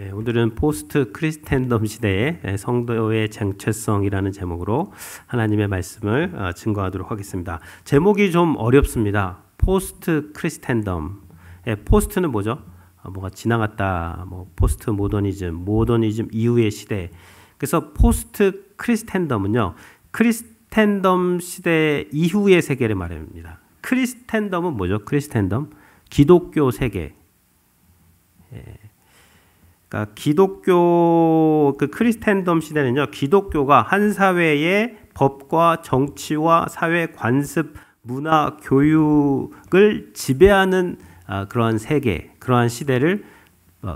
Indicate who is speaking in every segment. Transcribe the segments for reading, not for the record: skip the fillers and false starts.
Speaker 1: 오늘은 포스트 크리스텐덤 시대의 성도의 정체성이라는 제목으로 하나님의 말씀을 증거하도록 하겠습니다. 제목이 좀 어렵습니다. 포스트 크리스텐덤. 포스트는 뭐죠? 뭐가 지나갔다. 뭐 포스트 모더니즘 이후의 시대. 그래서 포스트 크리스텐덤은요, 크리스텐덤 시대 이후의 세계를 말합니다. 크리스텐덤은 뭐죠? 크리스텐덤? 기독교 세계. 그러니까 기독교 크리스텐덤 시대는요, 기독교가 한 사회의 법과 정치와 사회 관습, 문화, 교육을 지배하는 그러한 세계, 그러한 시대를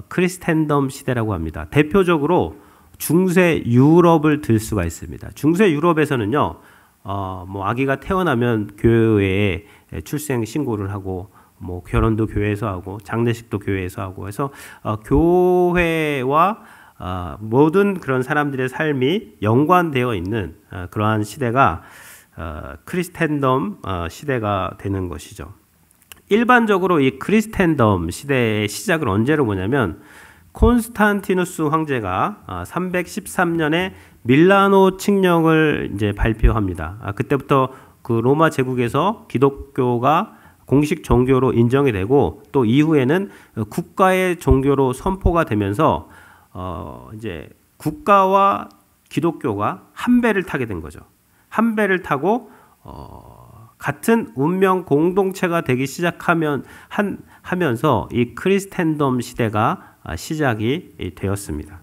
Speaker 1: 크리스텐덤 시대라고 합니다. 대표적으로 중세 유럽을 들 수가 있습니다. 중세 유럽에서는요, 뭐 아기가 태어나면 교회에 출생 신고를 하고, 뭐 결혼도 교회에서 하고 장례식도 교회에서 하고 해서 교회와 모든 그런 사람들의 삶이 연관되어 있는 그러한 시대가 크리스텐덤 시대가 되는 것이죠. 일반적으로 이 크리스텐덤 시대의 시작을 언제로 보냐면 콘스탄티누스 황제가 313년에 밀라노 칙령을 이제 발표합니다. 그때부터 그 로마 제국에서 기독교가 공식 종교로 인정이 되고 또 이후에는 국가의 종교로 선포가 되면서 이제 국가와 기독교가 한 배를 타게 된 거죠. 한 배를 타고 같은 운명 공동체가 되기 하면서 이 크리스텐덤 시대가 시작이 되었습니다.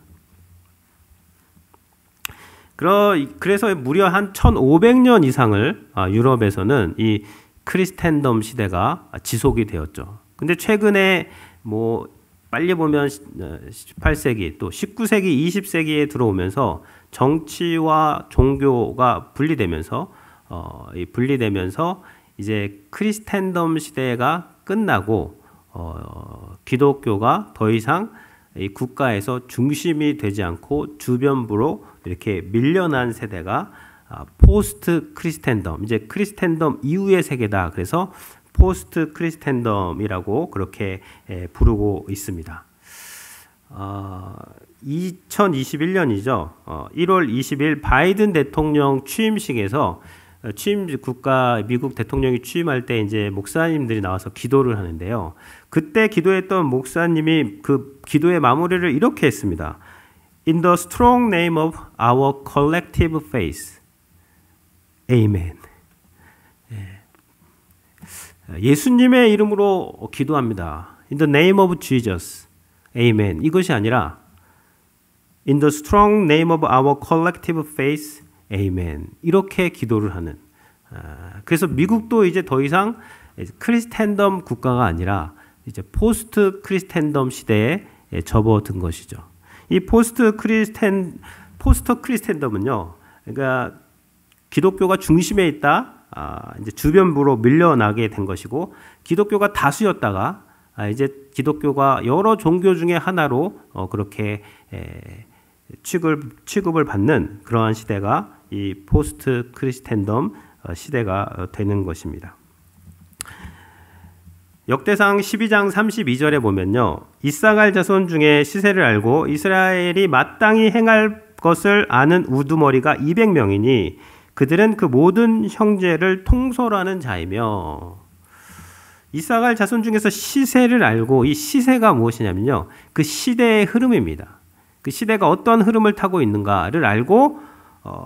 Speaker 1: 그래서 무려 한 1500년 이상을 유럽에서는 이 크리스텐덤 시대가 지속이 되었죠. 근데 최근에 뭐 빨리 보면 18세기 또 19세기, 20세기에 들어오면서 정치와 종교가 분리되면서 이제 크리스텐덤 시대가 끝나고 기독교가 더 이상 이 국가에서 중심이 되지 않고 주변부로 이렇게 밀려난 세대가 포스트 크리스텐덤, 이제 크리스텐덤 이후의 세계다. 그래서 포스트 크리스텐덤이라고 그렇게 부르고 있습니다. 2021년이죠. 1월 20일 바이든 대통령 취임식에서 미국 대통령이 취임할 때 이제 목사님들이 나와서 기도를 하는데요. 그때 기도했던 목사님이 그 기도의 마무리를 이렇게 했습니다. In the strong name of our collective faith. 아멘. 예수님의 이름으로 기도합니다. In the name of Jesus. 아멘. 이것이 아니라 In the strong name of our collective faith. 아멘. 이렇게 기도를 하는. 그래서 미국도 이제 더 이상 크리스텐덤 국가가 아니라 이제 포스트 크리스텐덤 시대에 접어든 것이죠. 이 포스트 크리스텐덤은요, 그러니까 기독교가 중심에 있다, 이제 주변부로 밀려나게 된 것이고, 기독교가 다수였다가 이제 기독교가 여러 종교 중에 하나로 그렇게 취급을 받는 그러한 시대가 이 포스트 크리스텐덤 시대가 되는 것입니다. 역대상 12장 32절에 보면요, 이사갈 자손 중에 시세를 알고 이스라엘이 마땅히 행할 것을 아는 우두머리가 200명이니 그들은 그 모든 형제를 통솔하는 자이며. 이사갈 자손 중에서 시세를 알고, 이 시세가 무엇이냐면요, 그 시대의 흐름입니다. 그 시대가 어떤 흐름을 타고 있는가를 알고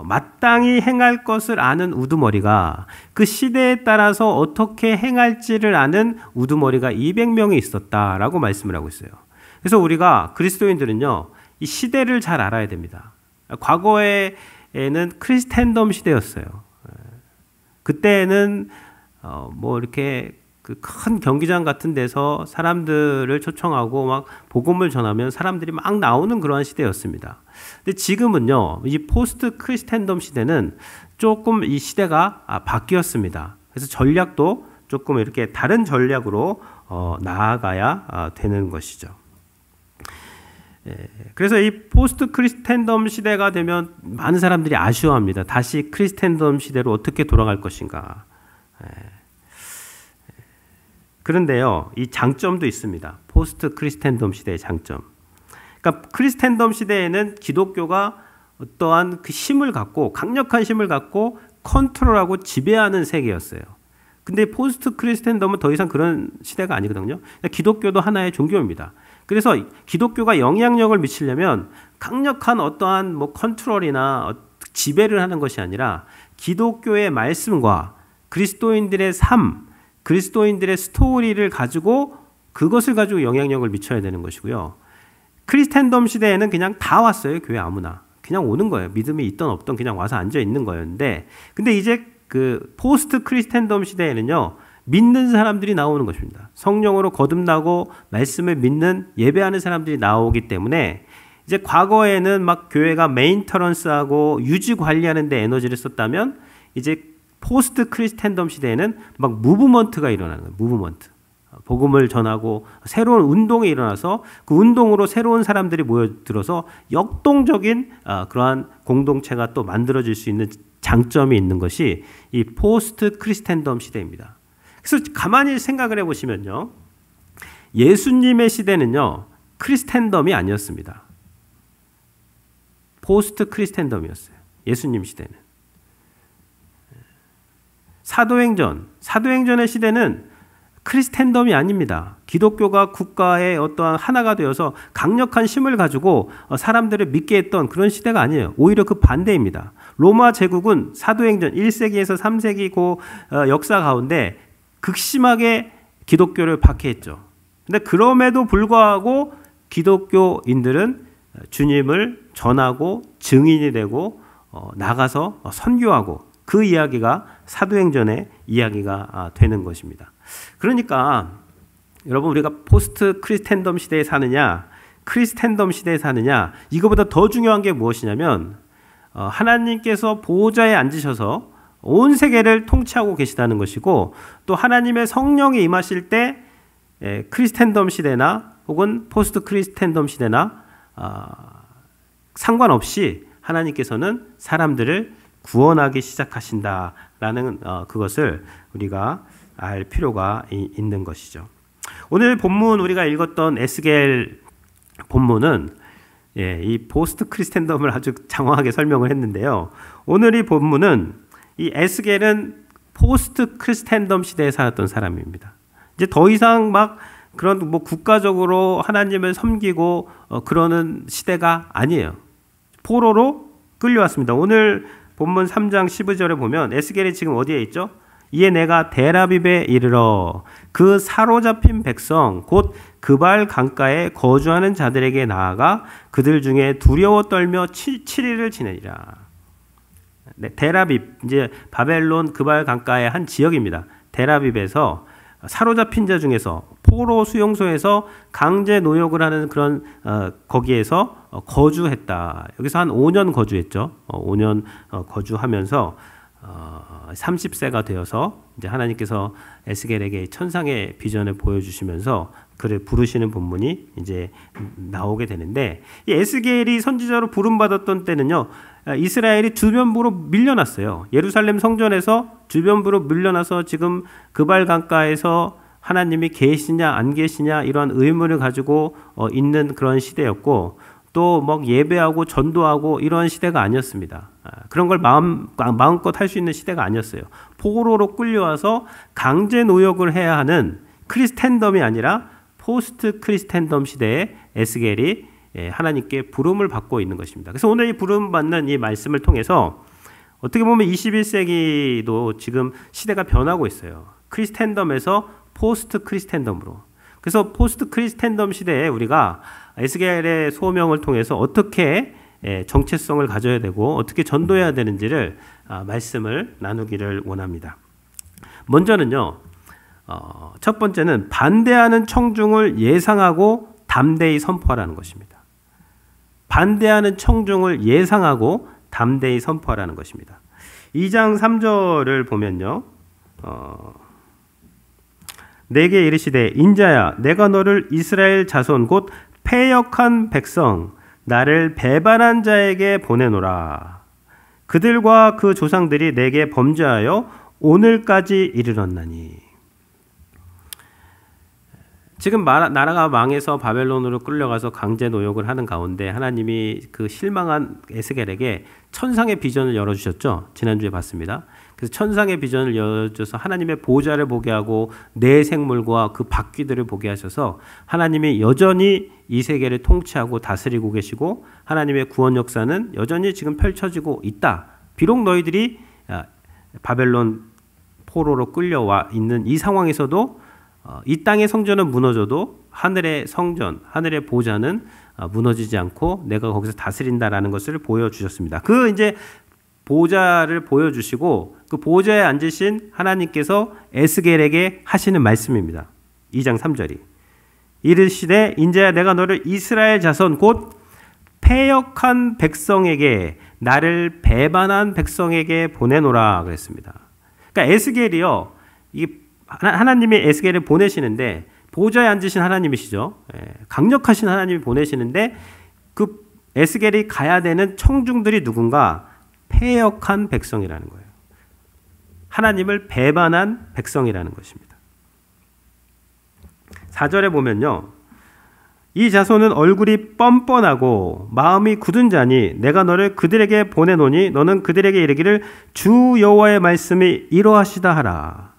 Speaker 1: 마땅히 행할 것을 아는 우두머리가, 그 시대에 따라서 어떻게 행할지를 아는 우두머리가 200명이 있었다라고 말씀을 하고 있어요. 그래서 우리가 그리스도인들은요, 이 시대를 잘 알아야 됩니다. 과거에는 크리스텐덤 시대였어요. 그때는 뭐 이렇게 그 큰 경기장 같은 데서 사람들을 초청하고 막 복음을 전하면 사람들이 막 나오는 그러한 시대였습니다. 근데 지금은요, 이 포스트 크리스텐덤 시대는 조금 이 시대가 바뀌었습니다. 그래서 전략도 조금 이렇게 다른 전략으로 나아가야 되는 것이죠. 그래서 이 포스트 크리스텐덤 시대가 되면 많은 사람들이 아쉬워합니다. 다시 크리스텐덤 시대로 어떻게 돌아갈 것인가. 그런데요, 이 장점도 있습니다. 포스트 크리스텐덤 시대의 장점. 그러니까 크리스텐덤 시대에는 기독교가 어떠한 그 힘을 갖고 강력한 힘을 갖고 컨트롤하고 지배하는 세계였어요. 근데 포스트 크리스텐덤은 더 이상 그런 시대가 아니거든요. 기독교도 하나의 종교입니다. 그래서 기독교가 영향력을 미치려면 강력한 어떠한 뭐 컨트롤이나 지배를 하는 것이 아니라 기독교의 말씀과 그리스도인들의 삶, 그리스도인들의 스토리를 가지고 그것을 가지고 영향력을 미쳐야 되는 것이고요. 크리스텐덤 시대에는 그냥 다 왔어요. 교회 아무나. 그냥 오는 거예요. 믿음이 있든 없든 그냥 와서 앉아 있는 거였는데, 근데 이제 그 포스트 크리스텐덤 시대에는요, 믿는 사람들이 나오는 것입니다. 성령으로 거듭나고 말씀을 믿는 예배하는 사람들이 나오기 때문에 이제 과거에는 막 교회가 메인터넌스하고 유지 관리하는 데 에너지를 썼다면 이제 포스트 크리스텐덤 시대에는 막 무브먼트가 일어나는 거예요. 무브먼트. 복음을 전하고 새로운 운동이 일어나서 그 운동으로 새로운 사람들이 모여들어서 역동적인 그러한 공동체가 또 만들어질 수 있는 장점이 있는 것이 이 포스트 크리스텐덤 시대입니다. 그래서 가만히 생각을 해보시면요. 예수님의 시대는요. 크리스텐덤이 아니었습니다. 포스트 크리스텐덤이었어요. 예수님 시대는. 사도행전의 시대는 크리스텐덤이 아닙니다. 기독교가 국가의 어떠한 하나가 되어서 강력한 힘을 가지고 사람들을 믿게 했던 그런 시대가 아니에요. 오히려 그 반대입니다. 로마 제국은 사도행전 1세기에서 3세기 그 역사 가운데 극심하게 기독교를 박해했죠. 근데 그럼에도 불구하고 기독교인들은 주님을 전하고 증인이 되고 나가서 선교하고 그 이야기가 사도행전의 이야기가 되는 것입니다. 그러니까 여러분, 우리가 포스트 크리스텐덤 시대에 사느냐 크리스텐덤 시대에 사느냐, 이거보다 더 중요한 게 무엇이냐면 하나님께서 보호자에 앉으셔서 온 세계를 통치하고 계시다는 것이고, 또 하나님의 성령이 임하실 때 크리스텐덤 시대나 혹은 포스트 크리스텐덤 시대나 상관없이 하나님께서는 사람들을 구원하기 시작하신다라는 그것을 우리가 알 필요가 있는 것이죠. 오늘 본문 우리가 읽었던 에스겔 본문은 이 포스트 크리스텐덤을 아주 장황하게 설명을 했는데요. 오늘 이 본문은 이 에스겔은 포스트 크리스텐덤 시대에 살았던 사람입니다. 이제 더 이상 막 그런 뭐 국가적으로 하나님을 섬기고 그러는 시대가 아니에요. 포로로 끌려왔습니다. 오늘 본문 3장 15절에 보면 에스겔이 지금 어디에 있죠? 이에 내가 델아빕에 이르러 그 사로잡힌 백성 곧 그발 강가에 거주하는 자들에게 나아가 그들 중에 두려워 떨며 7일을 지내리라. 네, 델아빕, 이제 바벨론 그발 강가의 한 지역입니다. 델아빕에서 사로잡힌 자 중에서 포로 수용소에서 강제 노역을 하는 그런 거기에서 거주했다. 여기서 한 5년 거주했죠. 5년 거주하면서 30세가 되어서 이제 하나님께서 에스겔에게 천상의 비전을 보여주시면서 그를 부르시는 본문이 이제 나오게 되는데, 이 에스겔이 선지자로 부름받았던 때는요, 이스라엘이 주변부로 밀려났어요. 예루살렘 성전에서 주변부로 밀려나서 지금 그발 강가에서 하나님이 계시냐 안 계시냐 이런 의문을 가지고 있는 그런 시대였고, 또 막 예배하고 전도하고 이런 시대가 아니었습니다. 그런 걸 마음껏 할 수 있는 시대가 아니었어요. 포로로 끌려와서 강제 노역을 해야 하는 크리스텐덤이 아니라 포스트 크리스텐덤 시대에 에스겔이 하나님께 부름을 받고 있는 것입니다. 그래서 오늘 이 부름 받는 이 말씀을 통해서 어떻게 보면 21세기도 지금 시대가 변하고 있어요. 크리스텐덤에서 포스트 크리스텐덤으로. 그래서 포스트 크리스텐덤 시대에 우리가 에스겔의 소명을 통해서 어떻게 정체성을 가져야 되고 어떻게 전도해야 되는지를 말씀을 나누기를 원합니다. 먼저는요, 첫 번째는 반대하는 청중을 예상하고 담대히 선포하라는 것입니다. 반대하는 청중을 예상하고 담대히 선포하라는 것입니다. 2장 3절을 보면요, 내게 이르시되 인자야 내가 너를 이스라엘 자손 곧 패역한 백성 나를 배반한 자에게 보내노라. 그들과 그 조상들이 내게 범죄하여 오늘까지 이르렀나니. 지금 나라가 망해서 바벨론으로 끌려가서 강제 노역을 하는 가운데 하나님이 그 실망한 에스겔에게 천상의 비전을 열어주셨죠. 지난주에 봤습니다. 그래서 천상의 비전을 열어줘서 하나님의 보좌를 보게 하고 내 생물과 그 바퀴들을 보게 하셔서 하나님이 여전히 이 세계를 통치하고 다스리고 계시고 하나님의 구원 역사는 여전히 지금 펼쳐지고 있다. 비록 너희들이 바벨론 포로로 끌려와 있는 이 상황에서도 이 땅의 성전은 무너져도 하늘의 성전, 하늘의 보좌는 무너지지 않고 내가 거기서 다스린다라는 것을 보여주셨습니다. 그 이제 보좌를 보여주시고 그 보좌에 앉으신 하나님께서 에스겔에게 하시는 말씀입니다. 2장 3절이 이르시되 인자야 내가 너를 이스라엘 자손 곧 패역한 백성에게 나를 배반한 백성에게 보내노라 그랬습니다. 그러니까 에스겔이요. 하나님이 에스겔을 보내시는데 보좌에 앉으신 하나님이시죠. 강력하신 하나님이 보내시는데 그 에스겔이 가야 되는 청중들이 누군가 패역한 백성이라는 거예요. 하나님을 배반한 백성이라는 것입니다. 4절에 보면요. 이 자손은 얼굴이 뻔뻔하고 마음이 굳은 자니 내가 너를 그들에게 보내노니 너는 그들에게 이르기를 주 여호와의 말씀이 이러하시다 하라.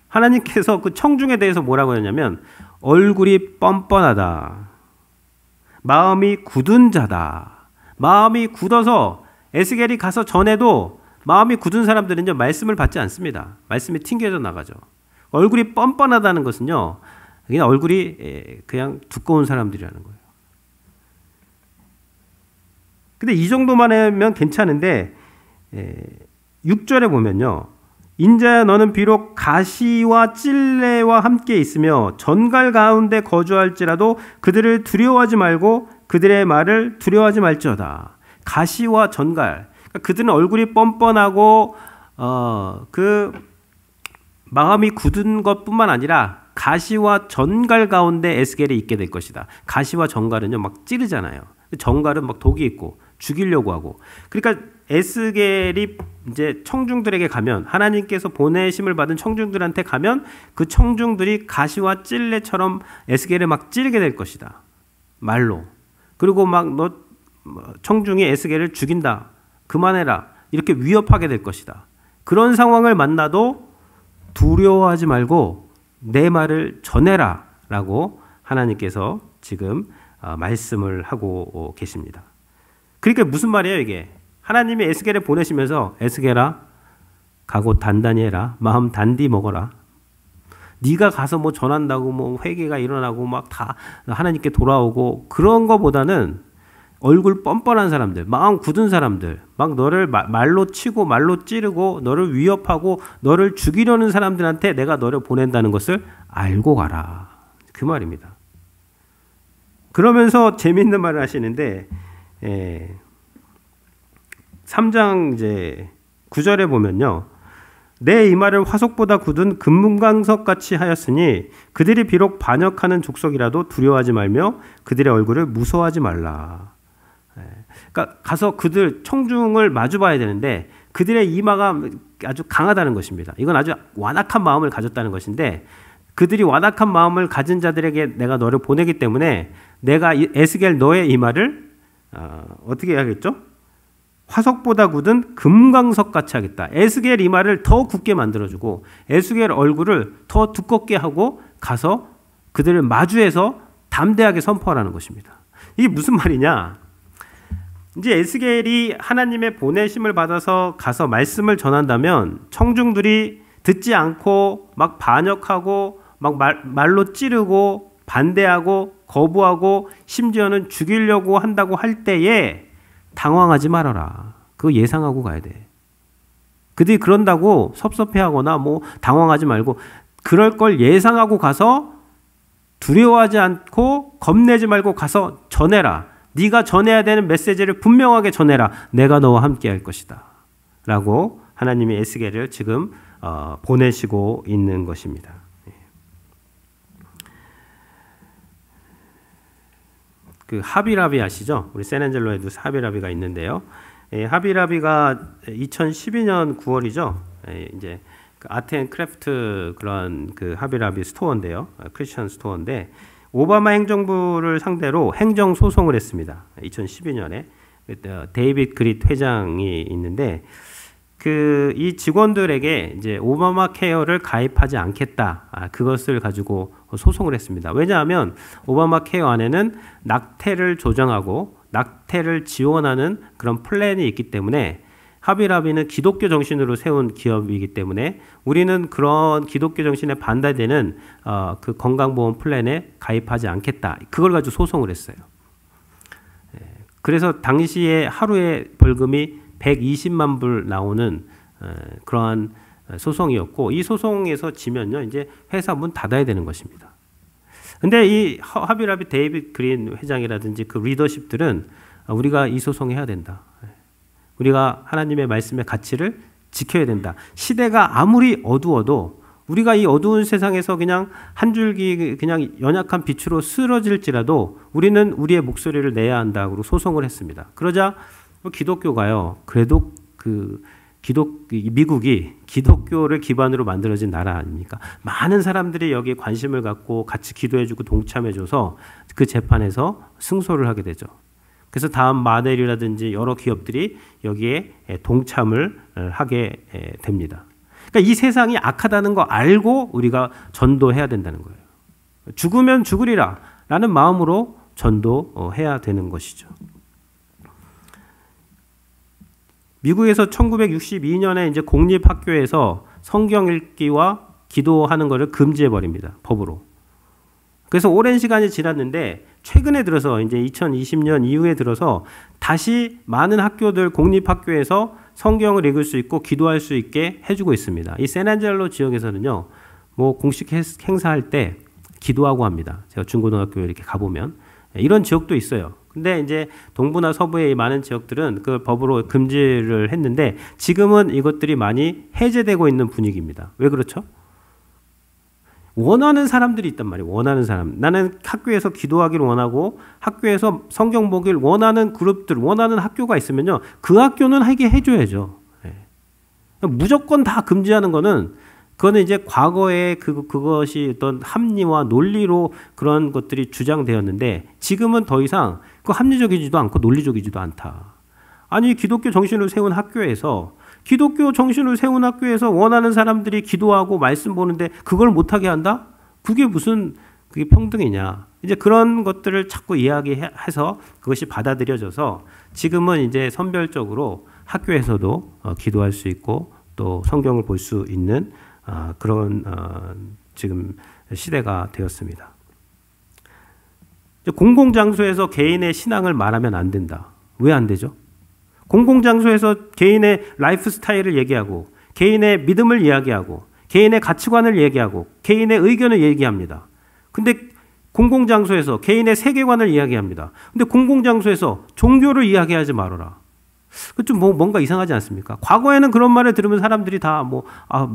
Speaker 1: 하나님께서 그 청중에 대해서 뭐라고 했냐면 얼굴이 뻔뻔하다. 마음이 굳은 자다. 마음이 굳어서 에스겔이 가서 전에도 마음이 굳은 사람들은요 말씀을 받지 않습니다. 말씀이 튕겨져 나가죠. 얼굴이 뻔뻔하다는 것은요 그냥 얼굴이 그냥 두꺼운 사람들이라는 거예요. 근데 이 정도만 하면 괜찮은데 6절에 보면요. 인자야 너는 비록 가시와 찔레와 함께 있으며 전갈 가운데 거주할지라도 그들을 두려워하지 말고 그들의 말을 두려워하지 말지어다. 가시와 전갈. 그러니까 그들은 얼굴이 뻔뻔하고 그 마음이 굳은 것뿐만 아니라 가시와 전갈 가운데 에스겔이 있게 될 것이다. 가시와 전갈은요 막 찌르잖아요. 전갈은 막 독이 있고 죽이려고 하고. 그러니까 에스겔이 이제 청중들에게 가면 하나님께서 보내심을 받은 청중들한테 가면 그 청중들이 가시와 찔레처럼 에스겔을 막 찌르게 될 것이다. 말로. 그리고 막 너 청중이 에스겔을 죽인다. 그만해라. 이렇게 위협하게 될 것이다. 그런 상황을 만나도 두려워하지 말고 내 말을 전해라 라고 하나님께서 지금 말씀을 하고 계십니다. 그러니까 무슨 말이에요 이게? 하나님이 에스겔을 보내시면서 에스겔아 가고 단단히 해라. 마음 단디 먹어라. 네가 가서 뭐 전한다고 뭐 회개가 일어나고 막 다 하나님께 돌아오고 그런 거보다는 얼굴 뻔뻔한 사람들, 마음 굳은 사람들, 막 너를 말로 치고 말로 찌르고 너를 위협하고 너를 죽이려는 사람들한테 내가 너를 보낸다는 것을 알고 가라. 그 말입니다. 그러면서 재미있는 말을 하시는데 3장 이제 9절에 보면요. 내 이마를 화석보다 굳은 금문강석 같이 하였으니 그들이 비록 반역하는 족속이라도 두려워하지 말며 그들의 얼굴을 무서워하지 말라. 그러니까 가서 그들 청중을 마주 봐야 되는데 그들의 이마가 아주 강하다는 것입니다. 이건 아주 완악한 마음을 가졌다는 것인데 그들이 완악한 마음을 가진 자들에게 내가 너를 보내기 때문에 내가 에스겔 너의 이마를 어떻게 해야겠죠? 화석보다 굳은 금강석 같이 하겠다. 에스겔 이마를 더 굳게 만들어주고 에스겔 얼굴을 더 두껍게 하고 가서 그들을 마주해서 담대하게 선포하라는 것입니다. 이게 무슨 말이냐? 이제 에스겔이 하나님의 보내심을 받아서 가서 말씀을 전한다면 청중들이 듣지 않고 막 반역하고 막 말로 찌르고 반대하고 거부하고 심지어는 죽이려고 한다고 할 때에 당황하지 말아라. 그거 예상하고 가야 돼. 그들이 그런다고 섭섭해하거나 뭐 당황하지 말고 그럴 걸 예상하고 가서 두려워하지 않고 겁내지 말고 가서 전해라. 네가 전해야 되는 메시지를 분명하게 전해라. 내가 너와 함께 할 것이다. 라고 하나님이 에스겔을 지금 보내시고 있는 것입니다. 그 하비라비 아시죠? 우리 샌안젤로에도 하비라비가 있는데요. 하비라비가 2012년 9월이죠. 이제 아트 앤 크래프트 그런 그 하비라비 스토어인데요. 크리스천 스토어인데 오바마 행정부를 상대로 행정 소송을 했습니다. 2012년에 데이빗 그릿 회장이 있는데 이 직원들에게 이제 오바마 케어를 가입하지 않겠다. 그것을 가지고 소송을 했습니다. 왜냐하면 오바마 케어 안에는 낙태를 조정하고 낙태를 지원하는 그런 플랜이 있기 때문에 하비라비는 기독교 정신으로 세운 기업이기 때문에 우리는 그런 기독교 정신에 반대되는 그 건강보험 플랜에 가입하지 않겠다. 그걸 가지고 소송을 했어요. 그래서 당시에 하루에 벌금이 120만 불 나오는 그러한 소송이었고 이 소송에서 지면요 이제 회사 문 닫아야 되는 것입니다. 근데 이 하비라비 데이빗 그린 회장이라든지 그 리더십들은 우리가 이 소송해야 된다. 우리가 하나님의 말씀의 가치를 지켜야 된다. 시대가 아무리 어두워도 우리가 이 어두운 세상에서 그냥 한 줄기 그냥 연약한 빛으로 쓰러질지라도 우리는 우리의 목소리를 내야 한다고 소송을 했습니다. 그러자 기독교가요. 그래도 미국이 기독교를 기반으로 만들어진 나라 아닙니까? 많은 사람들이 여기에 관심을 갖고 같이 기도해주고 동참해줘서 그 재판에서 승소를 하게 되죠. 그래서 다음 마넬이라든지 여러 기업들이 여기에 동참을 하게 됩니다. 그러니까 이 세상이 악하다는 거 알고 우리가 전도해야 된다는 거예요. 죽으면 죽으리라 라는 마음으로 전도해야 되는 것이죠. 미국에서 1962년에 이제 공립학교에서 성경 읽기와 기도하는 것을 금지해 버립니다. 법으로. 그래서 오랜 시간이 지났는데 최근에 들어서 이제 2020년 이후에 들어서 다시 많은 학교들 공립학교에서 성경을 읽을 수 있고 기도할 수 있게 해주고 있습니다. 이 샌안젤로 지역에서는요, 뭐 공식 행사할 때 기도하고 합니다. 제가 중고등학교 이렇게 가보면 이런 지역도 있어요. 근데 이제 동부나 서부의 많은 지역들은 그 법으로 금지를 했는데 지금은 이것들이 많이 해제되고 있는 분위기입니다. 왜 그렇죠? 원하는 사람들이 있단 말이에요. 원하는 사람. 나는 학교에서 기도하기를 원하고 학교에서 성경 보기를 원하는 그룹들, 원하는 학교가 있으면요. 그 학교는 하게 해줘야죠. 무조건 다 금지하는 거는 그거는 이제 과거에 그것이 어떤 합리와 논리로 그런 것들이 주장되었는데 지금은 더 이상 그 합리적이지도 않고 논리적이지도 않다. 아니 기독교 정신을 세운 학교에서 원하는 사람들이 기도하고 말씀 보는데 그걸 못하게 한다? 그게 평등이냐. 이제 그런 것들을 자꾸 이야기해서 그것이 받아들여져서 지금은 이제 선별적으로 학교에서도 기도할 수 있고 또 성경을 볼 수 있는 그런 지금 시대가 되었습니다. 공공장소에서 개인의 신앙을 말하면 안 된다. 왜 안 되죠? 공공장소에서 개인의 라이프 스타일을 얘기하고 개인의 믿음을 이야기하고 개인의 가치관을 얘기하고 개인의 의견을 얘기합니다. 근데 공공장소에서 개인의 세계관을 이야기합니다. 근데 공공장소에서 종교를 이야기하지 말아라. 좀 뭔가 이상하지 않습니까? 과거에는 그런 말을 들으면 사람들이 다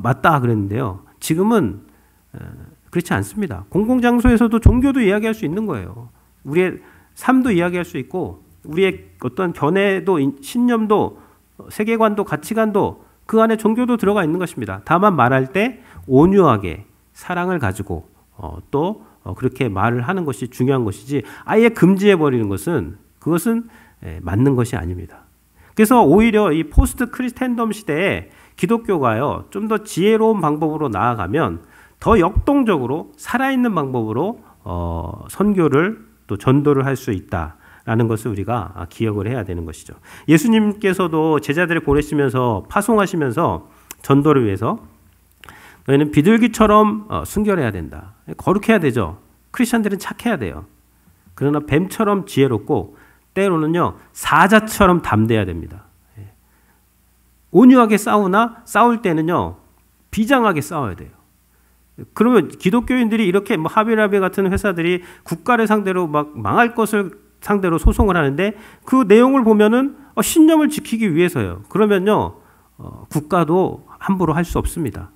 Speaker 1: 맞다 그랬는데요. 지금은 그렇지 않습니다. 공공장소에서도 종교도 이야기할 수 있는 거예요. 우리의 삶도 이야기할 수 있고 우리의 어떤 견해도 신념도 세계관도 가치관도 그 안에 종교도 들어가 있는 것입니다. 다만 말할 때 온유하게 사랑을 가지고 또 그렇게 말을 하는 것이 중요한 것이지 아예 금지해버리는 그것은 맞는 것이 아닙니다. 그래서 오히려 이 포스트 크리스텐덤 시대에 기독교가요 좀 더 지혜로운 방법으로 나아가면 더 역동적으로 살아있는 방법으로 선교를 또 전도를 할 수 있다라는 것을 우리가 기억을 해야 되는 것이죠. 예수님께서도 제자들을 보내시면서 파송하시면서 전도를 위해서 너희는 비둘기처럼 순결해야 된다. 거룩해야 되죠. 크리스천들은 착해야 돼요. 그러나 뱀처럼 지혜롭고 때로는요 사자처럼 담대해야 됩니다. 온유하게 싸울 때는요 비장하게 싸워야 돼요. 그러면 기독교인들이 이렇게 하비라비 같은 회사들이 국가를 상대로 막 망할 것을 상대로 소송을 하는데 그 내용을 보면은 신념을 지키기 위해서요. 그러면요 국가도 함부로 할 수 없습니다.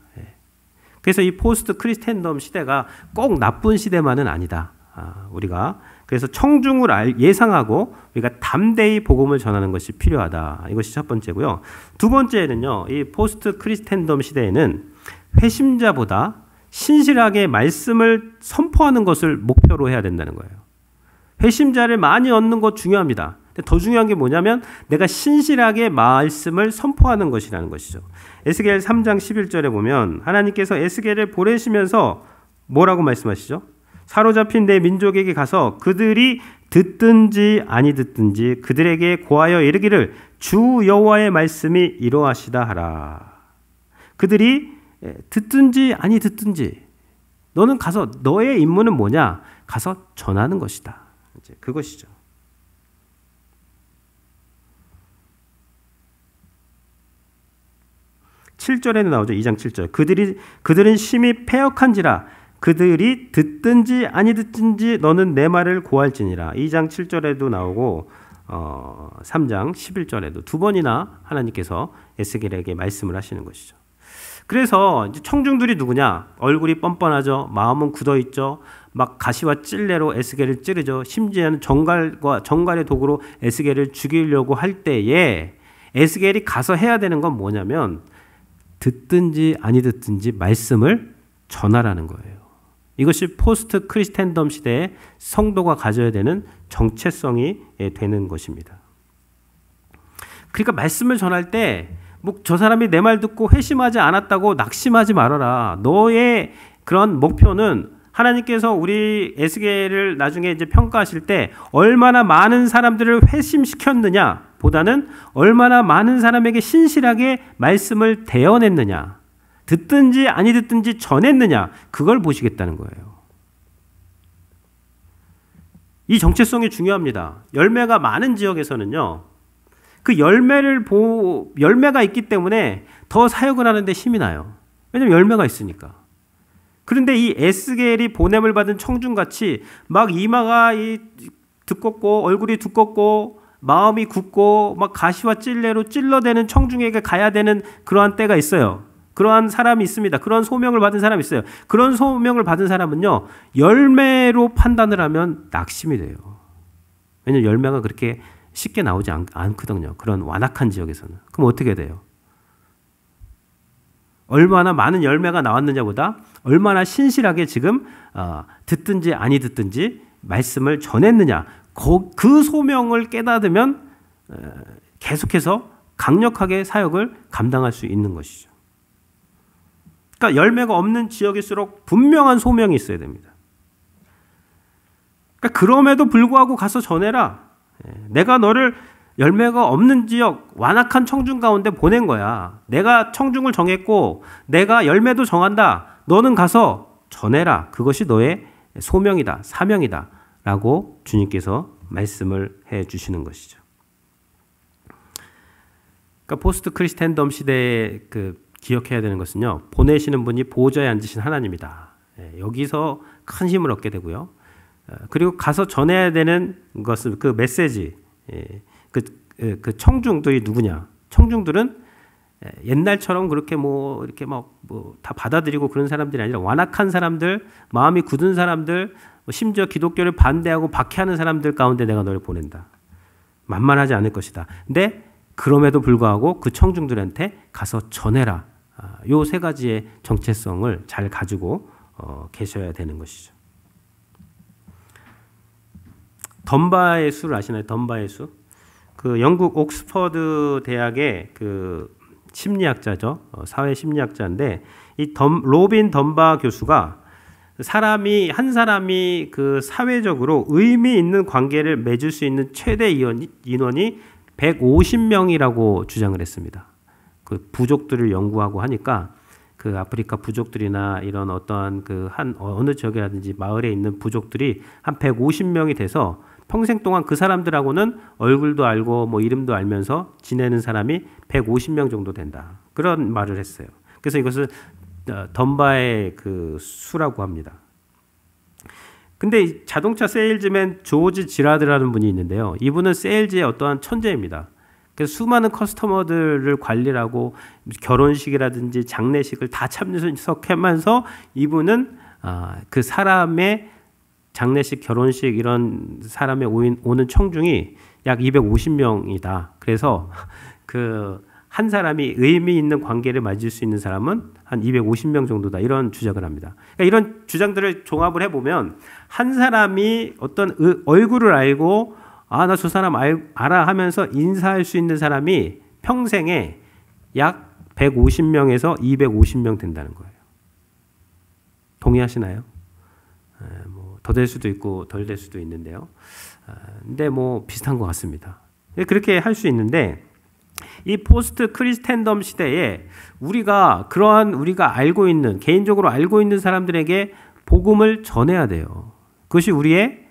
Speaker 1: 그래서 이 포스트 크리스텐덤 시대가 꼭 나쁜 시대만은 아니다. 우리가 그래서 청중을 예상하고 우리가 담대히 복음을 전하는 것이 필요하다. 이것이 첫 번째고요. 두 번째는요. 이 포스트 크리스텐덤 시대에는 회심자보다 신실하게 말씀을 선포하는 것을 목표로 해야 된다는 거예요. 회심자를 많이 얻는 것 중요합니다. 근데 더 중요한 게 뭐냐면 내가 신실하게 말씀을 선포하는 것이라는 것이죠. 에스겔 3장 11절에 보면 하나님께서 에스겔을 보내시면서 뭐라고 말씀하시죠? 사로잡힌 내 민족에게 가서 그들이 듣든지 아니 듣든지 그들에게 고하여 이르기를 주 여호와의 말씀이 이러하시다 하라. 그들이 듣든지 아니 듣든지 너는 가서 너의 임무는 뭐냐? 가서 전하는 것이다. 이제 그것이죠. (7절에는) 나오죠. 2장 7절. 그들은 심히 패역한지라 그들이 듣든지 아니 듣든지 너는 내 말을 고할지니라. 2장 7절에도 나오고 3장 11절에도 두 번이나 하나님께서 에스겔에게 말씀을 하시는 것이죠. 그래서 이제 청중들이 누구냐? 얼굴이 뻔뻔하죠. 마음은 굳어있죠. 막 가시와 찔레로 에스겔을 찌르죠. 심지어는 정갈의 도구로 에스겔을 죽이려고 할 때에 에스겔이 가서 해야 되는 건 뭐냐면 듣든지 아니 듣든지 말씀을 전하라는 거예요. 이것이 포스트 크리스텐덤 시대에 성도가 가져야 되는 정체성이 되는 것입니다. 그러니까 말씀을 전할 때 뭐 저 사람이 내 말 듣고 회심하지 않았다고 낙심하지 말아라. 너의 그런 목표는 하나님께서 우리 에스겔을 나중에 이제 평가하실 때 얼마나 많은 사람들을 회심시켰느냐 보다는 얼마나 많은 사람에게 신실하게 말씀을 대언했느냐, 듣든지 아니 듣든지 전했느냐, 그걸 보시겠다는 거예요. 이 정체성이 중요합니다. 열매가 많은 지역에서는요, 그 열매가 있기 때문에 더 사역을 하는데 힘이 나요. 왜냐하면 열매가 있으니까. 그런데 이 에스겔이 보냄을 받은 청중같이 막 이마가 두껍고 얼굴이 두껍고 마음이 굳고 막 가시와 찔레로 찔러대는 청중에게 가야 되는 그러한 때가 있어요. 그러한 사람이 있습니다. 그런 소명을 받은 사람이 있어요. 그런 소명을 받은 사람은요, 열매로 판단을 하면 낙심이 돼요. 왜냐하면 열매가 그렇게 쉽게 나오지 않거든요. 그런 완악한 지역에서는. 그럼 어떻게 돼요? 얼마나 많은 열매가 나왔느냐보다 얼마나 신실하게 지금 듣든지 아니 듣든지 말씀을 전했느냐, 그 소명을 깨닫으면 계속해서 강력하게 사역을 감당할 수 있는 것이죠. 그러니까 열매가 없는 지역일수록 분명한 소명이 있어야 됩니다. 그러니까 그럼에도 불구하고 가서 전해라. 내가 너를 열매가 없는 지역, 완악한 청중 가운데 보낸 거야. 내가 청중을 정했고 내가 열매도 정한다. 너는 가서 전해라. 그것이 너의 소명이다, 사명이다 라고 주님께서 말씀을 해 주시는 것이죠. 그러니까 포스트 크리스텐덤 시대에 기억해야 되는 것은요, 보내시는 분이 보좌에 앉으신 하나님이다. 여기서 큰 힘을 얻게 되고요. 그리고 가서 전해야 되는 것은 그 메시지, 그 청중들이 누구냐? 청중들은 옛날처럼 그렇게 이렇게 다 받아들이고 그런 사람들이 아니라 완악한 사람들, 마음이 굳은 사람들, 심지어 기독교를 반대하고 박해하는 사람들 가운데 내가 너를 보낸다. 만만하지 않을 것이다. 근데 그럼에도 불구하고 그 청중들한테 가서 전해라. 요 세 가지의 정체성을 잘 가지고 계셔야 되는 것이죠. 덤바의 수를 아시나요? 덤바의 수? 그 영국 옥스퍼드 대학의 그 심리학자죠. 사회 심리학자인데 이 로빈 덤바 교수가 한 사람이 그 사회적으로 의미 있는 관계를 맺을 수 있는 최대 인원이 150명이라고 주장을 했습니다. 그 부족들을 연구하고 하니까 그 아프리카 부족들이나 이런 어떠한 어느 지역이라든지 마을에 있는 부족들이 한 150명이 돼서 평생 동안 그 사람들하고는 얼굴도 알고 이름도 알면서 지내는 사람이 150명 정도 된다. 그런 말을 했어요. 그래서 이것을 덤바의 그 수라고 합니다. 근데 자동차 세일즈맨 조지 지라드라는 분이 있는데요. 이분은 세일즈의 어떠한 천재입니다. 그래서 수많은 커스터머들을 관리를 하고 결혼식이라든지 장례식을 다 참석하면서 이분은 그 사람의 장례식, 결혼식 이런 사람의 오는 청중이 약 250명이다. 그래서 그 한 사람이 의미 있는 관계를 맺을 수 있는 사람은 한 250명 정도다. 이런 주장을 합니다. 그러니까 이런 주장들을 종합을 해보면 한 사람이 어떤 얼굴을 알고 아, 나 저 사람 알아 하면서 인사할 수 있는 사람이 평생에 약 150명에서 250명 된다는 거예요. 동의하시나요? 뭐 더 될 수도 있고 덜 될 수도 있는데요. 근데 뭐 비슷한 것 같습니다. 그렇게 할 수 있는데 이 포스트 크리스텐덤 시대에 우리가 그러한 우리가 알고 있는 개인적으로 알고 있는 사람들에게 복음을 전해야 돼요. 그것이 우리의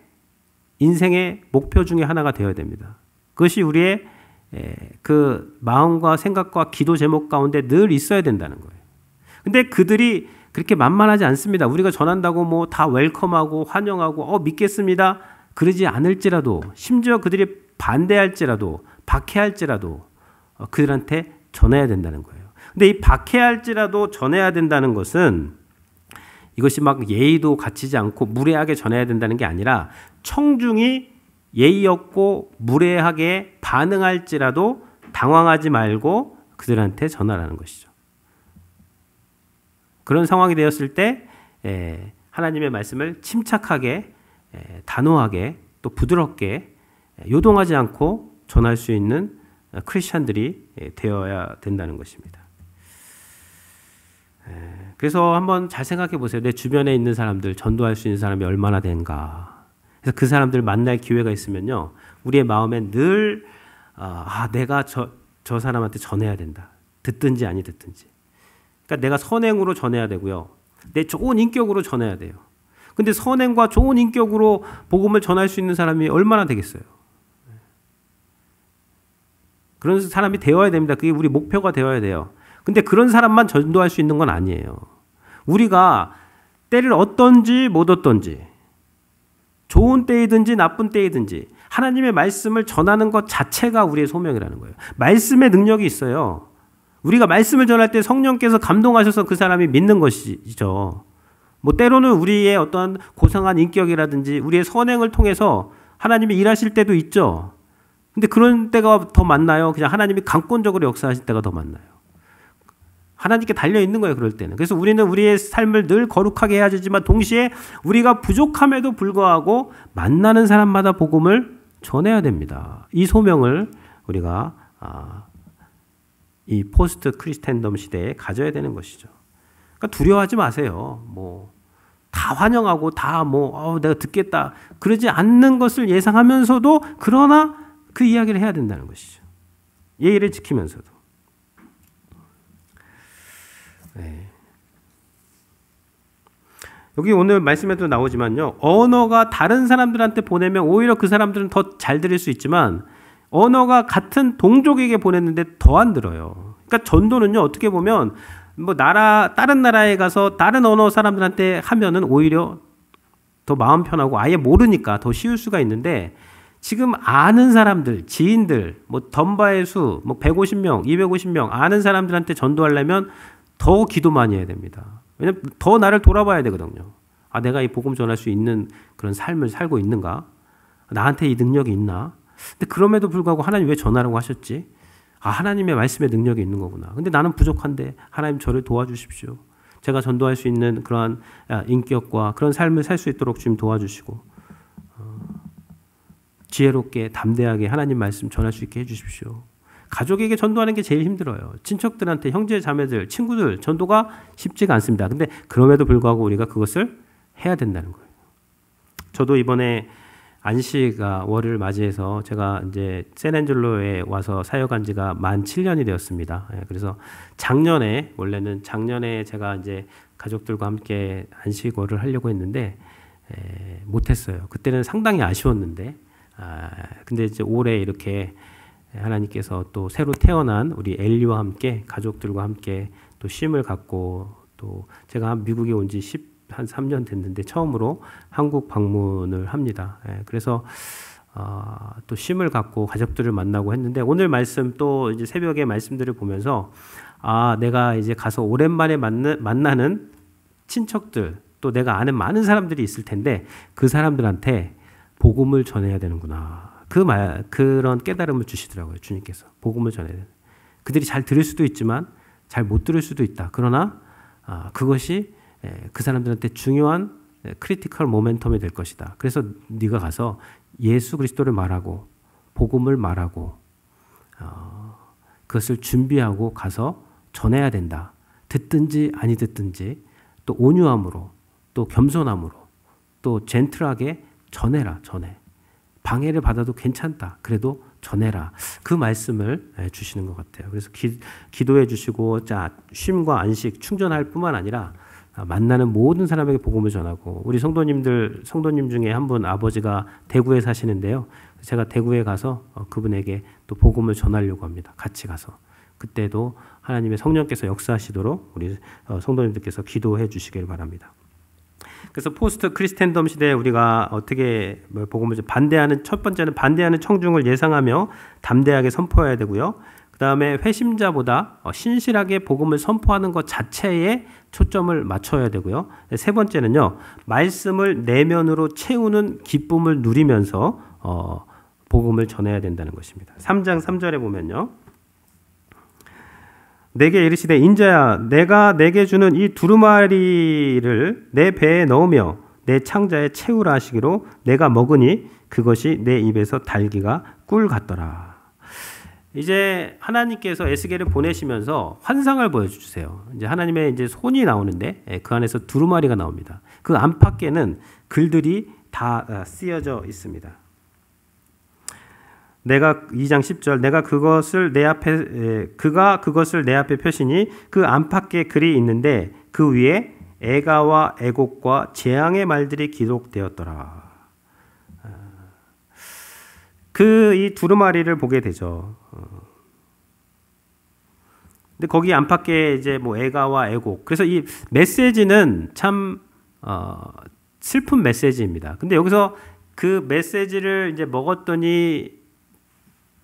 Speaker 1: 인생의 목표 중에 하나가 되어야 됩니다. 그것이 우리의 그 마음과 생각과 기도 제목 가운데 늘 있어야 된다는 거예요. 근데 그들이 그렇게 만만하지 않습니다. 우리가 전한다고 뭐 다 웰컴하고 환영하고 믿겠습니다. 그러지 않을지라도 심지어 그들이 반대할지라도 박해할지라도 그들한테 전해야 된다는 거예요. 근데 이 박해할지라도 전해야 된다는 것은 이것이 막 예의도 갖추지 않고 무례하게 전해야 된다는 게 아니라 청중이 예의 없고 무례하게 반응할지라도 당황하지 말고 그들한테 전하라는 것이죠. 그런 상황이 되었을 때 하나님의 말씀을 침착하게 단호하게 또 부드럽게 요동하지 않고 전할 수 있는 크리스찬들이 되어야 된다는 것입니다. 그래서 한번 잘 생각해 보세요. 내 주변에 있는 사람들, 전도할 수 있는 사람이 얼마나 된가. 그래서 그 사람들 만날 기회가 있으면요, 우리의 마음에 늘 내가 저 사람한테 전해야 된다. 듣든지 아니 듣든지. 그러니까 내가 선행으로 전해야 되고요. 내 좋은 인격으로 전해야 돼요. 근데 선행과 좋은 인격으로 복음을 전할 수 있는 사람이 얼마나 되겠어요? 그런 사람이 되어야 됩니다. 그게 우리 목표가 되어야 돼요. 근데 그런 사람만 전도할 수 있는 건 아니에요. 우리가 때를 얻든지 못 얻든지, 좋은 때이든지 나쁜 때이든지 하나님의 말씀을 전하는 것 자체가 우리의 소명이라는 거예요. 말씀의 능력이 있어요. 우리가 말씀을 전할 때 성령께서 감동하셔서 그 사람이 믿는 것이죠. 뭐 때로는 우리의 어떤 고상한 인격이라든지 우리의 선행을 통해서 하나님이 일하실 때도 있죠. 근데 그런 때가 더 많나요? 그냥 하나님이 강권적으로 역사하실 때가 더 많나요? 하나님께 달려 있는 거예요, 그럴 때는. 그래서 우리는 우리의 삶을 늘 거룩하게 해야 되지만 동시에 우리가 부족함에도 불구하고 만나는 사람마다 복음을 전해야 됩니다. 이 소명을 우리가 이 포스트 크리스텐덤 시대에 가져야 되는 것이죠. 그러니까 두려워하지 마세요. 뭐 다 환영하고 다 내가 듣겠다 그러지 않는 것을 예상하면서도 그러나 그 이야기를 해야 된다는 것이죠. 예의를 지키면서도. 네. 여기 오늘 말씀에도 나오지만요, 언어가 다른 사람들한테 보내면 오히려 그 사람들은 더 잘 들을 수 있지만 언어가 같은 동족에게 보냈는데 더 안 들어요. 그러니까 전도는요, 어떻게 보면 다른 나라에 가서 다른 언어 사람들한테 하면은 오히려 더 마음 편하고 아예 모르니까 더 쉬울 수가 있는데 지금 아는 사람들, 지인들, 덤바의 수, 150명, 250명 아는 사람들한테 전도하려면 더 기도 많이 해야 됩니다. 왜냐면 더 나를 돌아봐야 되거든요. 내가 이 복음 전할 수 있는 그런 삶을 살고 있는가? 나한테 이 능력이 있나? 근데 그럼에도 불구하고 하나님 왜 전하라고 하셨지? 하나님의 말씀에 능력이 있는 거구나. 근데 나는 부족한데 하나님 저를 도와주십시오. 제가 전도할 수 있는 그러한 인격과 그런 삶을 살 수 있도록 주님 도와주시고 지혜롭게 담대하게 하나님 말씀 전할 수 있게 해주십시오. 가족에게 전도하는 게 제일 힘들어요. 친척들한테 형제 자매들 친구들 전도가 쉽지가 않습니다. 근데 그럼에도 불구하고 우리가 그것을 해야 된다는 거예요. 저도 이번에 안식월을 맞이해서 제가 이제 샌앤젤로에 와서 사역한 지가 만 7년이 되었습니다. 그래서 원래는 작년에 제가 이제 가족들과 함께 안식월을 하려고 했는데 못했어요. 그때는 상당히 아쉬웠는데, 근데 이제 올해 이렇게 하나님께서 또 새로 태어난 우리 엘리와 함께 가족들과 함께 또 쉼을 갖고 또 제가 미국에 온 지 한 3년 됐는데 처음으로 한국 방문을 합니다. 그래서 또 쉼을 갖고 가족들을 만나고 했는데 오늘 말씀 또 이제 새벽에 말씀들을 보면서 내가 이제 가서 오랜만에 만나는 친척들 또 내가 아는 많은 사람들이 있을 텐데 그 사람들한테 복음을 전해야 되는구나. 그런 깨달음을 주시더라고요. 주님께서 복음을 전해야 되는. 그들이 잘 들을 수도 있지만 잘 못 들을 수도 있다. 그러나 그것이 그 사람들한테 중요한 크리티컬 모멘텀이 될 것이다. 그래서 네가 가서 예수 그리스도를 말하고 복음을 말하고 그것을 준비하고 가서 전해야 된다. 듣든지 아니 듣든지 또 온유함으로 또 겸손함으로 또 젠틀하게 전해라. 전해. 방해를 받아도 괜찮다. 그래도 전해라. 그 말씀을 주시는 것 같아요. 그래서 기도해 주시고 쉼과 안식 충전할 뿐만 아니라 만나는 모든 사람에게 복음을 전하고 우리 성도님 중에 한 분 아버지가 대구에 사시는데요. 제가 대구에 가서 그분에게 또 복음을 전하려고 합니다. 같이 가서. 그때도 하나님의 성령께서 역사하시도록 우리 성도님들께서 기도해 주시길 바랍니다. 그래서 포스트 크리스텐덤 시대에 우리가 어떻게 복음을 반대하는 첫 번째는 반대하는 청중을 예상하며 담대하게 선포해야 되고요. 그 다음에 회심자보다 신실하게 복음을 선포하는 것 자체에 초점을 맞춰야 되고요. 세 번째는요, 말씀을 내면으로 채우는 기쁨을 누리면서 복음을 전해야 된다는 것입니다. 3장 3절에 보면요. 내게 이르시되 인자야 내가 내게 주는 이 두루마리를 내 배에 넣으며 내 창자에 채우라 하시기로 내가 먹으니 그것이 내 입에서 달기가 꿀 같더라. 이제 하나님께서 에스겔을 보내시면서 환상을 보여주세요. 이제 하나님의 이제 손이 나오는데 그 안에서 두루마리가 나옵니다. 그 안팎에는 글들이 다 쓰여져 있습니다. 내가 2장 10절 내가 그것을 내 앞에 그가 그것을 내 앞에 펴시니 그 안팎에 글이 있는데 그 위에 애가와 애곡과 재앙의 말들이 기록되었더라. 이 두루마리를 보게 되죠. 근데 거기 안팎에 이제 뭐 애가와 애곡. 그래서 이 메시지는 참 슬픈 메시지입니다. 근데 여기서 그 메시지를 이제 먹었더니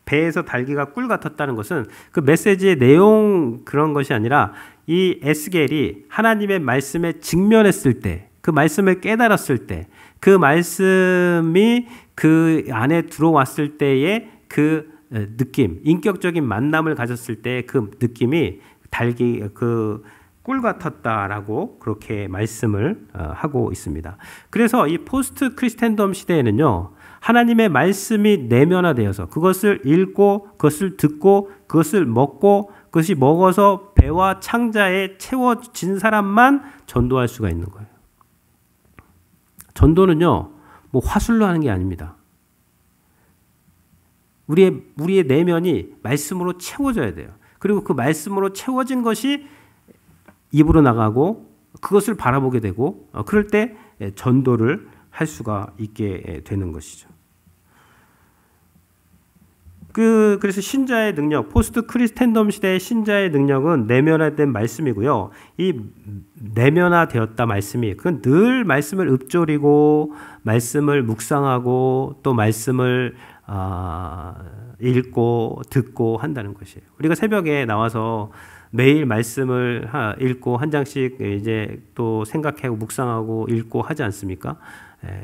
Speaker 1: 배에서 달기가 꿀 같았다는 것은 그 메시지의 내용 그런 것이 아니라 이 에스겔이 하나님의 말씀에 직면했을 때, 그 말씀을 깨달았을 때, 그 말씀이 그 안에 들어왔을 때의 그 느낌, 인격적인 만남을 가졌을 때 그 느낌이 달기 그 꿀 같았다라고 그렇게 말씀을 하고 있습니다. 그래서 이 포스트 크리스텐덤 시대에는요. 하나님의 말씀이 내면화되어서 그것을 읽고 그것을 듣고 그것을 먹고 그것이 먹어서 배와 창자에 채워진 사람만 전도할 수가 있는 거예요. 전도는요. 뭐 화술로 하는 게 아닙니다. 우리의 내면이 말씀으로 채워져야 돼요. 그리고 그 말씀으로 채워진 것이 입으로 나가고 그것을 바라보게 되고 그럴 때 전도를 할 수가 있게 되는 것이죠. 그래서 신자의 능력, 포스트 크리스텐덤 시대의 신자의 능력은 내면화된 말씀이고요. 이 내면화되었다 말씀이 그건 늘 말씀을 읊조리고 말씀을 묵상하고 또 말씀을 읽고 듣고 한다는 것이에요. 우리가 새벽에 나와서 매일 말씀을 읽고 한 장씩 이제 또 생각하고 묵상하고 읽고 하지 않습니까?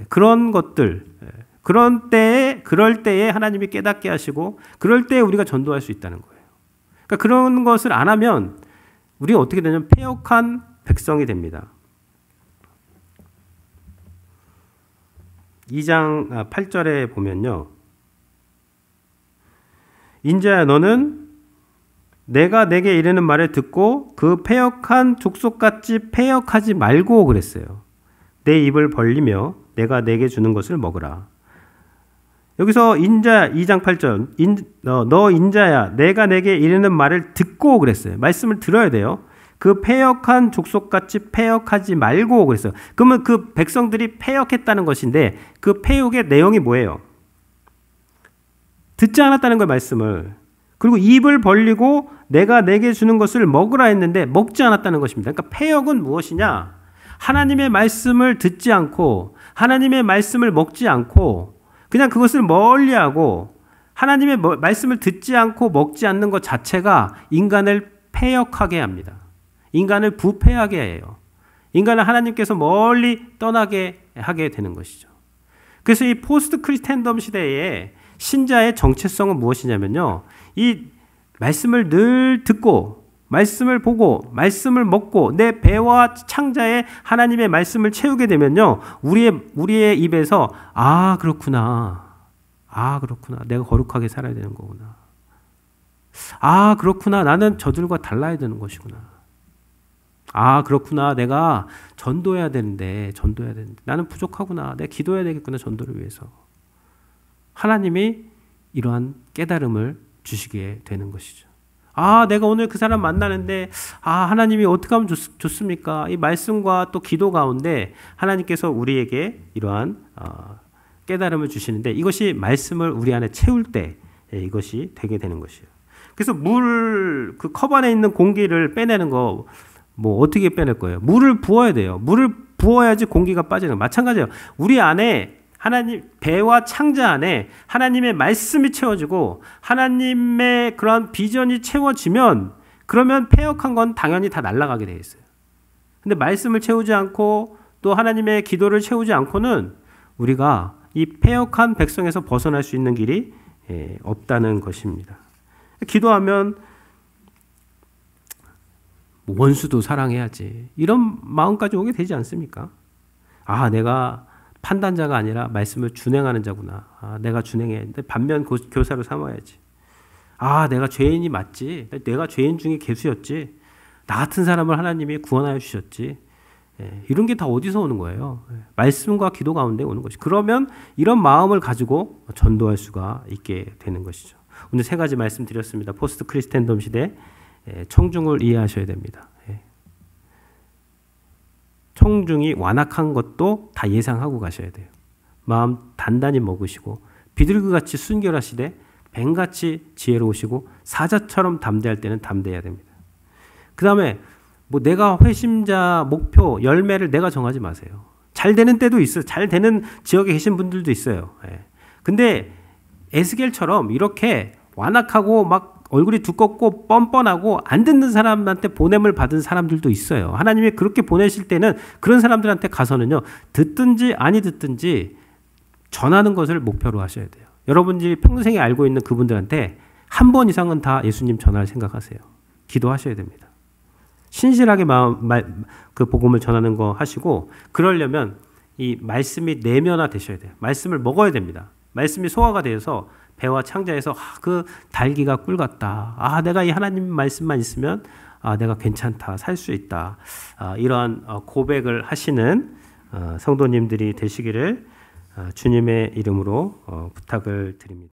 Speaker 1: 그런 것들, 그럴 때에 하나님이 깨닫게 하시고 그럴 때에 우리가 전도할 수 있다는 거예요. 그러니까 그런 것을 안 하면 우리가 어떻게 되냐면 패역한 백성이 됩니다. 2장 8절에 보면요. 인자야 너는 내가 내게 이르는 말을 듣고 그 패역한 족속같이 패역하지 말고 그랬어요. 내 입을 벌리며 내가 내게 주는 것을 먹으라. 여기서 인자 2장 8절 너 인자야 내가 내게 이르는 말을 듣고 그랬어요. 말씀을 들어야 돼요. 그 패역한 족속같이 패역하지 말고 그랬어요. 그러면 그 백성들이 패역했다는 것인데 그 패역의 내용이 뭐예요? 듣지 않았다는 거예요. 말씀을. 그리고 입을 벌리고 내가 내게 주는 것을 먹으라 했는데 먹지 않았다는 것입니다. 그러니까 패역은 무엇이냐? 하나님의 말씀을 듣지 않고 하나님의 말씀을 먹지 않고 그냥 그것을 멀리하고 하나님의 말씀을 듣지 않고 먹지 않는 것 자체가 인간을 패역하게 합니다. 인간을 부패하게 해요. 인간을 하나님께서 멀리 떠나게 하게 되는 것이죠. 그래서 이 포스트 크리스텐덤 시대에 신자의 정체성은 무엇이냐면요. 이 말씀을 늘 듣고 말씀을 보고 말씀을 먹고 내 배와 창자에 하나님의 말씀을 채우게 되면요, 우리의 입에서 아 그렇구나, 아 그렇구나, 내가 거룩하게 살아야 되는 거구나, 아 그렇구나, 나는 저들과 달라야 되는 것이구나, 아 그렇구나, 내가 전도해야 되는데 나는 부족하구나, 내가 기도해야 되겠구나, 전도를 위해서. 하나님이 이러한 깨달음을 주시게 되는 것이죠. 아, 내가 오늘 그 사람 만나는데, 아, 하나님이 어떻게 하면 좋습니까? 이 말씀과 또 기도 가운데 하나님께서 우리에게 이러한 깨달음을 주시는데, 이것이 말씀을 우리 안에 채울 때 이것이 되게 되는 것이에요. 그래서 그 컵 안에 있는 공기를 빼내는 거, 뭐 어떻게 빼낼 거예요? 물을 부어야 돼요. 물을 부어야지 공기가 빠지는 거. 마찬가지예요. 우리 안에 하나님 배와 창자 안에 하나님의 말씀이 채워지고 하나님의 그런 비전이 채워지면, 그러면 패역한 건 당연히 다 날아가게 돼 있어요. 근데 말씀을 채우지 않고 또 하나님의 기도를 채우지 않고는 우리가 이 패역한 백성에서 벗어날 수 있는 길이 없다는 것입니다. 기도하면 원수도 사랑해야지, 이런 마음까지 오게 되지 않습니까? 아, 내가 판단자가 아니라 말씀을 준행하는 자구나. 아, 내가 준행해야 돼. 반면 교사로 삼아야지. 아, 내가 죄인이 맞지. 내가 죄인 중에 개수였지. 나 같은 사람을 하나님이 구원하여 주셨지. 이런 게 다 어디서 오는 거예요? 말씀과 기도 가운데 오는 것이. 그러면 이런 마음을 가지고 전도할 수가 있게 되는 것이죠. 오늘 세 가지 말씀드렸습니다. 포스트 크리스텐덤 시대 청중을 이해하셔야 됩니다. 청중이 완악한 것도 다 예상하고 가셔야 돼요. 마음 단단히 먹으시고 비둘기같이 순결하시되 뱀같이 지혜로우시고 사자처럼 담대할 때는 담대해야 됩니다. 그 다음에 뭐 내가 회심자 목표 열매를 내가 정하지 마세요. 잘 되는 때도 있어요. 잘 되는 지역에 계신 분들도 있어요. 근데 에스겔처럼 이렇게 완악하고 막 얼굴이 두껍고 뻔뻔하고 안 듣는 사람한테 보냄을 받은 사람들도 있어요. 하나님이 그렇게 보내실 때는 그런 사람들한테 가서는요, 듣든지 아니 듣든지 전하는 것을 목표로 하셔야 돼요. 여러분들이 평생에 알고 있는 그분들한테 한 번 이상은 다 예수님 전할 생각하세요. 기도하셔야 됩니다. 신실하게 그 복음을 전하는 거 하시고, 그러려면 이 말씀이 내면화 되셔야 돼요. 말씀을 먹어야 됩니다. 말씀이 소화가 되어서 배와 창자에서 그 달기가 꿀 같다. 아, 내가 이 하나님 말씀만 있으면 내가 괜찮다. 살 수 있다. 이러한 고백을 하시는 성도님들이 되시기를 주님의 이름으로 부탁을 드립니다.